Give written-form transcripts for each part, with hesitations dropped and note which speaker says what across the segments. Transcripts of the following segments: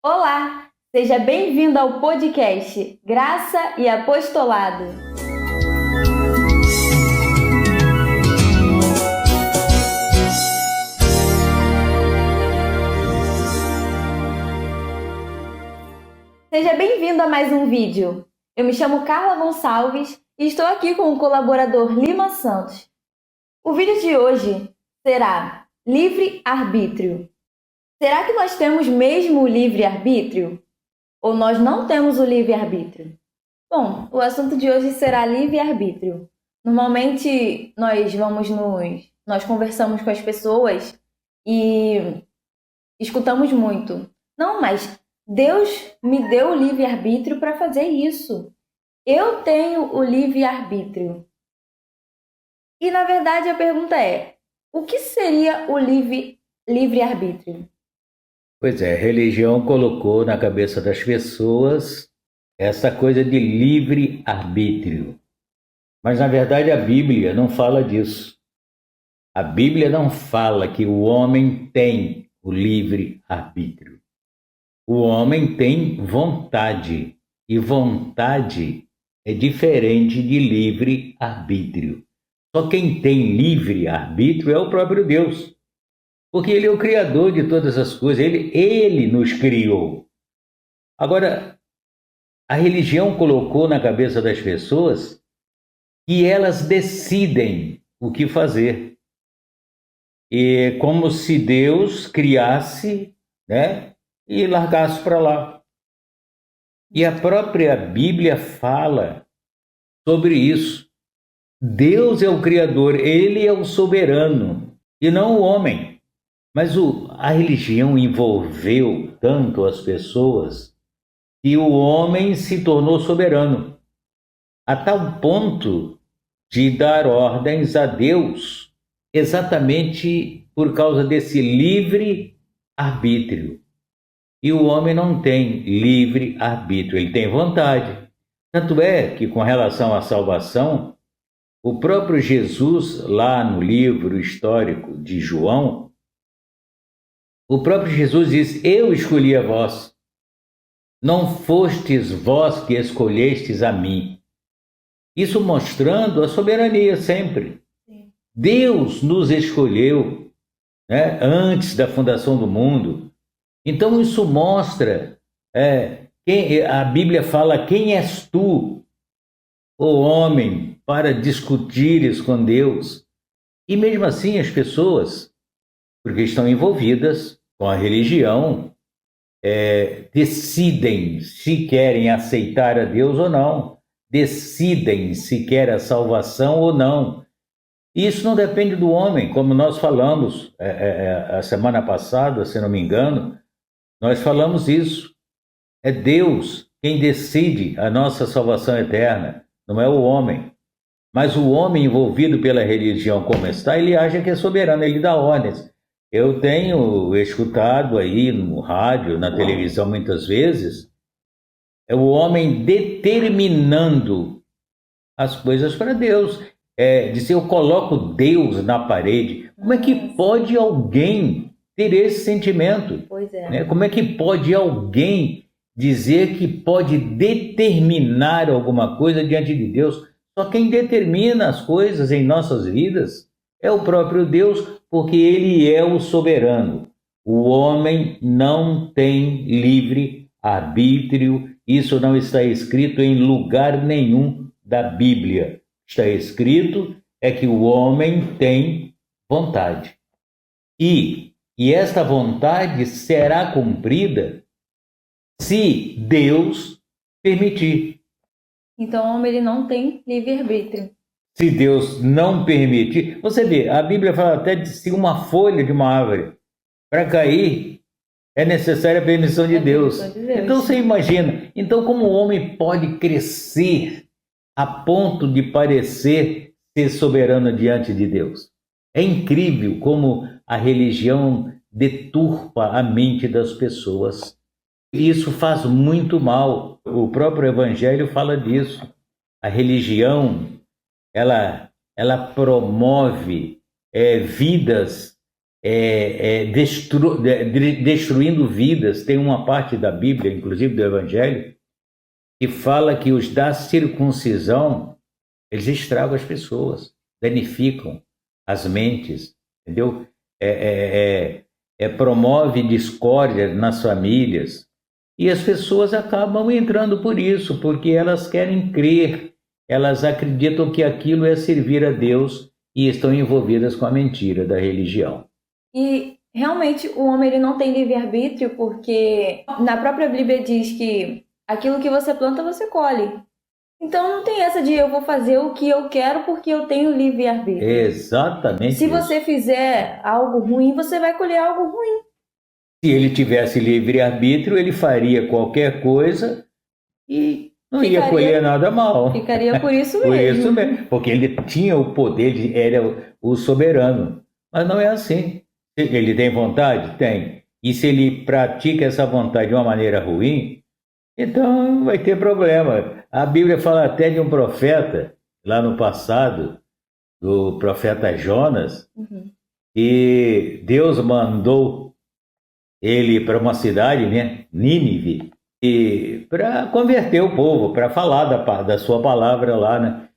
Speaker 1: Olá, seja bem-vindo ao podcast Graça e Apostolado. Seja bem-vindo a mais um vídeo. Eu me chamo Carla Gonçalves e estou aqui com o colaborador Lima Santos. O vídeo de hoje será livre-arbítrio. Será que nós temos mesmo o livre-arbítrio? Ou nós não temos o livre-arbítrio? Bom, o assunto de hoje será livre-arbítrio. Normalmente nós conversamos com as pessoas e escutamos muito. Não, mas Deus me deu o livre-arbítrio para fazer isso. Eu tenho o livre-arbítrio. E na verdade a pergunta é: o que seria o livre-arbítrio?
Speaker 2: Pois é, a religião colocou na cabeça das pessoas essa coisa de livre-arbítrio. Mas, na verdade, a Bíblia não fala disso. A Bíblia não fala que o homem tem o livre-arbítrio. O homem tem vontade, e vontade é diferente de livre-arbítrio. Só quem tem livre-arbítrio é o próprio Deus. Porque ele é o criador de todas as coisas, ele nos criou. Agora, a religião colocou na cabeça das pessoas que elas decidem o que fazer. E como se Deus criasse, né, e largasse para lá. E a própria Bíblia fala sobre isso. Deus é o criador, ele é o soberano, e não o homem. Mas a religião envolveu tanto as pessoas que o homem se tornou soberano, a tal ponto de dar ordens a Deus, exatamente por causa desse livre-arbítrio. E o homem não tem livre-arbítrio, ele tem vontade. Tanto é que, com relação à salvação, o próprio Jesus, lá no livro histórico de João, o próprio Jesus diz: eu escolhi a vós, não fostes vós que escolhestes a mim. Isso mostrando a soberania sempre. Sim. Deus nos escolheu, né, antes da fundação do mundo. Então isso mostra, a Bíblia fala: quem és tu, ó homem, para discutires com Deus? E mesmo assim as pessoas, porque estão envolvidas com a religião, decidem se querem aceitar a Deus ou não, decidem se quer a salvação ou não. Isso não depende do homem, como nós falamos a semana passada, se não me engano, nós falamos isso. É Deus quem decide a nossa salvação eterna, não é o homem. Mas o homem envolvido pela religião como está, ele acha que é soberano, ele dá ordens. Eu tenho escutado aí no rádio, na televisão muitas vezes, é o homem determinando as coisas para Deus. Dizer: eu coloco Deus na parede. Como é que pode alguém ter esse sentimento?
Speaker 1: Pois é.
Speaker 2: Né? Como é que pode alguém dizer que pode determinar alguma coisa diante de Deus? Só quem determina as coisas em nossas vidas é o próprio Deus, porque ele é o soberano. O homem não tem livre arbítrio. Isso não está escrito em lugar nenhum da Bíblia. Está escrito que o homem tem vontade. E esta vontade será cumprida se Deus permitir.
Speaker 1: Então o homem ele não tem livre-arbítrio.
Speaker 2: Se Deus não permitir, você vê, a Bíblia fala até de se uma folha de uma árvore para cair, é necessária a permissão de Deus. Então você imagina, então como o homem pode crescer a ponto de parecer ser soberano diante de Deus? É incrível como a religião deturpa a mente das pessoas. Isso faz muito mal. O próprio Evangelho fala disso. A religião ela promove vidas destruindo vidas. Tem uma parte da Bíblia, inclusive do Evangelho, que fala que os da circuncisão, eles estragam as pessoas, danificam as mentes, entendeu? Promove discórdia nas famílias. E as pessoas acabam entrando por isso, porque elas querem crer, elas acreditam que aquilo é servir a Deus e estão envolvidas com a mentira da religião.
Speaker 1: E realmente o homem ele não tem livre-arbítrio, porque na própria Bíblia diz que aquilo que você planta, você colhe. Então não tem essa de eu vou fazer o que eu quero porque eu tenho livre-arbítrio.
Speaker 2: Exatamente.
Speaker 1: Se você fizer algo ruim, você vai colher algo ruim.
Speaker 2: Se ele tivesse livre-arbítrio, ele faria qualquer coisa e não ia colher nada mal.
Speaker 1: Ficaria por isso mesmo.
Speaker 2: Por isso mesmo, porque ele tinha o poder, ele era o soberano. Mas não é assim. Ele tem vontade? Tem. E se ele pratica essa vontade de uma maneira ruim, então vai ter problema. A Bíblia fala até de um profeta, lá no passado, do profeta Jonas, e Deus mandou ele para uma cidade, né, Nínive, e para converter o povo, para falar da sua palavra lá, né?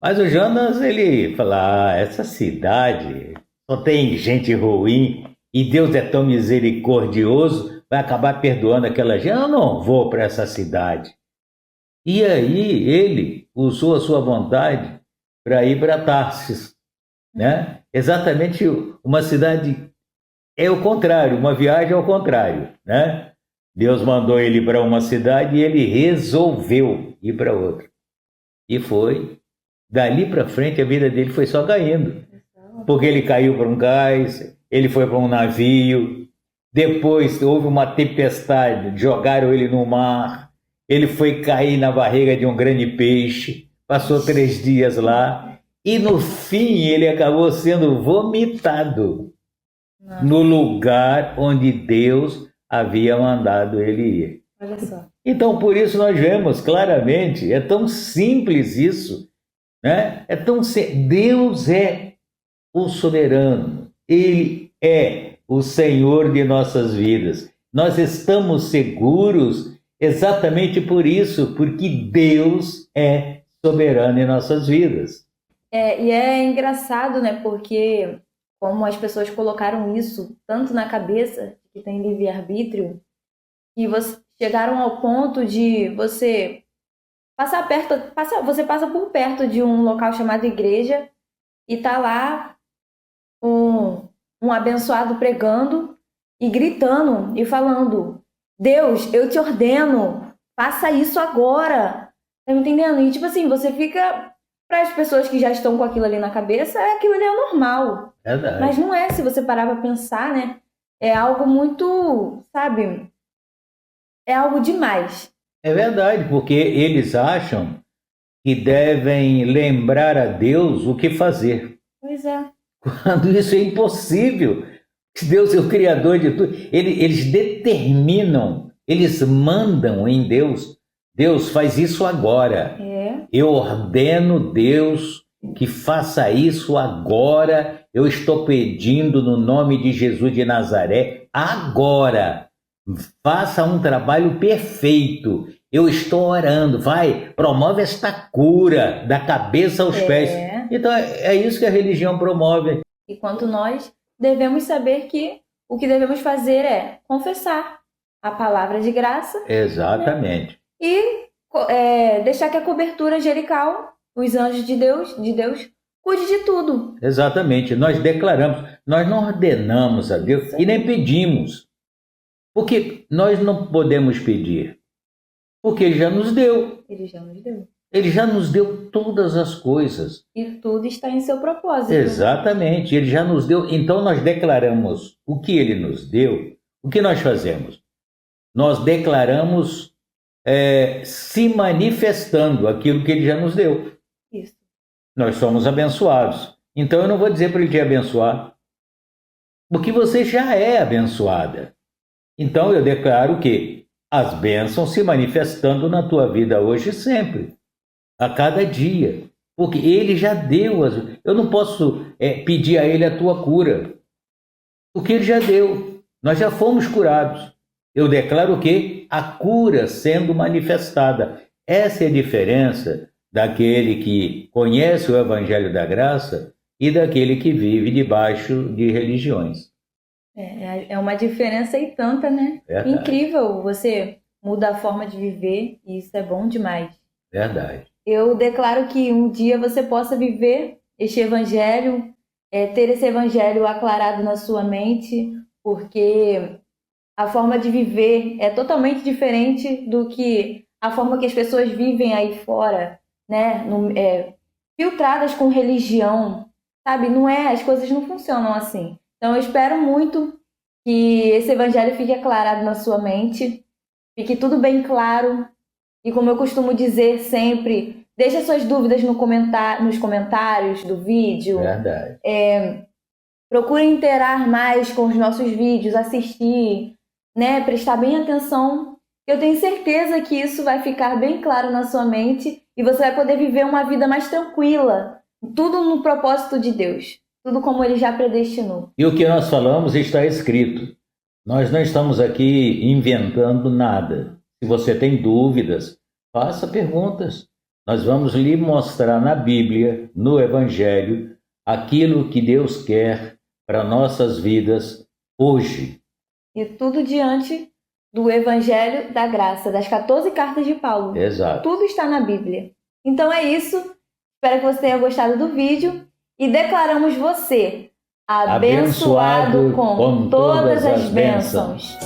Speaker 2: Mas o Jonas, ele fala, essa cidade só tem gente ruim e Deus é tão misericordioso, vai acabar perdoando aquela gente. Eu não vou para essa cidade. E aí ele usou a sua vontade para ir para Tarsis, né? Exatamente uma cidade, é o contrário, uma viagem ao contrário, né? Deus mandou ele para uma cidade e ele resolveu ir para outra. E foi. Dali para frente a vida dele foi só caindo. Porque ele caiu para um cais, ele foi para um navio, depois houve uma tempestade, jogaram ele no mar, ele foi cair na barriga de um grande peixe, passou 3 dias lá, e no fim ele acabou sendo vomitado no lugar onde Deus havia mandado ele ir.
Speaker 1: Olha só.
Speaker 2: Então, por isso nós vemos claramente, é tão simples isso, né? Deus é o soberano, Ele é o Senhor de nossas vidas. Nós estamos seguros exatamente por isso, porque Deus é soberano em nossas vidas.
Speaker 1: E é engraçado, né? Porque como as pessoas colocaram isso tanto na cabeça, que tem livre-arbítrio, que chegaram ao ponto de você você passa por perto de um local chamado igreja e tá lá um abençoado pregando e gritando e falando: Deus, eu te ordeno, faça isso agora. Tá me entendendo? E tipo assim, você fica... Para as pessoas que já estão com aquilo ali na cabeça, aquilo ali é normal.
Speaker 2: Verdade.
Speaker 1: Mas não é, se você parar para pensar, né? É algo muito, sabe? É algo demais.
Speaker 2: É verdade, porque eles acham que devem lembrar a Deus o que fazer.
Speaker 1: Pois é.
Speaker 2: Quando isso é impossível. Deus é o Criador de tudo. Eles determinam, eles mandam em Deus. Deus faz isso agora. Eu ordeno, Deus, que faça isso agora. Eu estou pedindo no nome de Jesus de Nazaré, agora. Faça um trabalho perfeito. Eu estou orando. Vai, promove esta cura da cabeça aos pés. Então é isso que a religião promove.
Speaker 1: E quanto nós devemos saber que o que devemos fazer é confessar a palavra de graça.
Speaker 2: Exatamente.
Speaker 1: Né? E deixar que a cobertura angelical, os anjos de Deus, cuide de tudo.
Speaker 2: Exatamente. Nós declaramos, nós não ordenamos a Deus e nem pedimos. Porque nós não podemos pedir. Porque Ele já nos deu.
Speaker 1: Ele já nos deu.
Speaker 2: Ele já nos deu todas as coisas.
Speaker 1: E tudo está em seu propósito.
Speaker 2: Exatamente. Ele já nos deu. Então nós declaramos o que Ele nos deu. O que nós fazemos? Nós declaramos se manifestando aquilo que Ele já nos deu.
Speaker 1: Isso.
Speaker 2: Nós somos abençoados. Então eu não vou dizer para Ele te abençoar. Porque você já é abençoada. Então eu declaro que as bênçãos se manifestando na tua vida hoje e sempre, a cada dia, porque Ele já deu. Eu não posso pedir a Ele a tua cura, O que ele já deu. Nós já fomos curados. Eu declaro que a cura sendo manifestada. Essa é a diferença daquele que conhece o Evangelho da Graça e daquele que vive debaixo de religiões.
Speaker 1: É uma diferença e tanta, né?
Speaker 2: Verdade.
Speaker 1: Incrível, você muda a forma de viver e isso é bom demais.
Speaker 2: Verdade.
Speaker 1: Eu declaro que um dia você possa viver este evangelho, ter esse evangelho aclarado na sua mente, porque a forma de viver é totalmente diferente do que a forma que as pessoas vivem aí fora, né? Filtradas com religião, sabe? As coisas não funcionam assim. Então eu espero muito que esse evangelho fique aclarado na sua mente, fique tudo bem claro. E como eu costumo dizer sempre, deixe suas dúvidas nos comentários do vídeo.
Speaker 2: Verdade.
Speaker 1: Procure interar mais com os nossos vídeos, assistir, né? Prestar bem atenção. Eu tenho certeza que isso vai ficar bem claro na sua mente e você vai poder viver uma vida mais tranquila. Tudo no propósito de Deus. Tudo como Ele já predestinou.
Speaker 2: E o que nós falamos está escrito. Nós não estamos aqui inventando nada. Se você tem dúvidas, faça perguntas. Nós vamos lhe mostrar na Bíblia, no Evangelho, aquilo que Deus quer para nossas vidas hoje.
Speaker 1: E tudo diante do Evangelho da Graça, das 14 cartas de Paulo.
Speaker 2: Exato.
Speaker 1: Tudo está na Bíblia. Então é isso. Espero que você tenha gostado do vídeo. E declaramos você abençoado com todas as bênçãos.